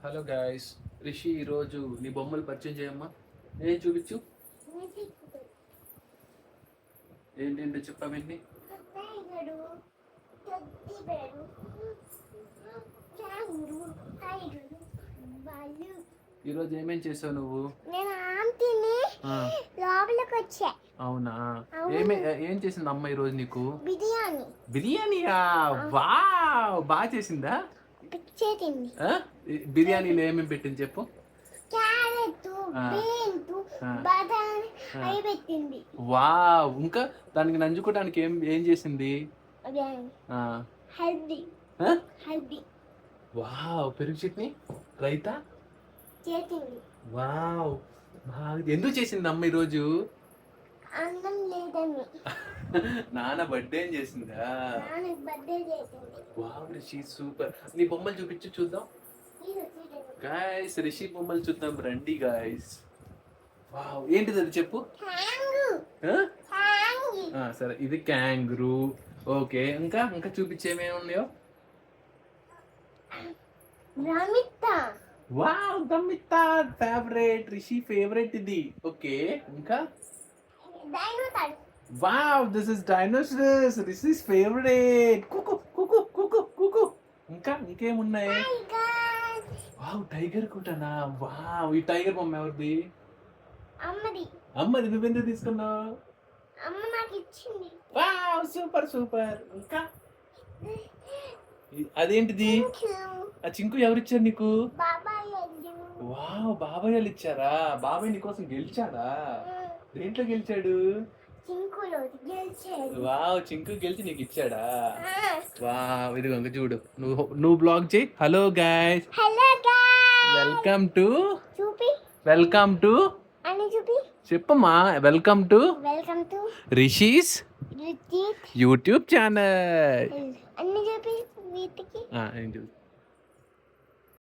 Hello guys, Rishi ఈరోజు నీ బొమ్మలు పరిచయం చేయమ్మా. ఏం చూపించు, ఏంటంటే చెప్పామండి. ఈరోజు ఏమేం చేసావు నువ్వు? నేను ఆంటీని లోపలికి వచ్చా. అవునా? ఏం చేసింది అమ్మ ఈరోజు నీకు? బిర్యానీ. బిర్యానీయా? వావ్, బాగా చేసిందా? చేసింది. బిర్యానీలో ఏమేమి పెట్టింది చెప్పు. క్యారెట్, బీన్స్, బఠానీ అవి పెట్టింది. వావ్, ఇంకా దానికి నంజుకోవడానికి ఏం ఏం చేసింది? హల్దీ. హల్దీ. వావ్, పెరుగు చట్నీ, రైతా చేసింది. వావ్, ఎందుకు చేసింది అమ్మ ఈరోజు? అన్నం లేదని. నాన్న బర్త్డే చేసిందా? బర్త్డే చేసింది. Wow, Rishi super. నీ బొమ్మలు చూపించు చూద్దాం. గాయస్, రిషి బొమ్మలు చూద్దాం రండి గాయస్. వావ్, ఏంటిది అది చెప్పు. సరే, ఇది క్యాంగ్రూ. ఓకే, ఇంకా ఇంకా చూపించేమేమి ఉన్నాయో. వావ్, గమితా ఫేవరెట్, రిషి ఫేవరెట్ ఇది. ఓకే, ఇంకా wow, this is dinosaurs, Rishi's favourite. Kuku Kuku Kuku Kuku. ఇంకా ఇంకేమున్నాయి? వావ్, టైగర్ కూడానా? వావ్, ఈ టైగర్ బొమ్మ ఎవరిది? అమ్మది. నువ్వెందుకు తీసుకున్నావు? అమ్మ నాకు ఇచ్చింది. Wow, super super. ఇంకా అదేంటిది? ఆ చింకు ఎవరిచ్చారు నీకు? వావ్, బాబాయ్ వాళ్ళు ఇచ్చారా? బాబాయ్ నీకోసం గెలిచాడా? దేంట్లో గెలిచాడు? వావ్, చింకు గెలిచి నీకు ఇచ్చాడా? వావ్, ఇదిగో చూడు. నువ్వు బ్లాగ్ చేయి. హలో గైస్, వెల్కమ్ టు చెప్పమ్మా. Welcome to rishis YouTube channel. అన్ని చూపి వీటికి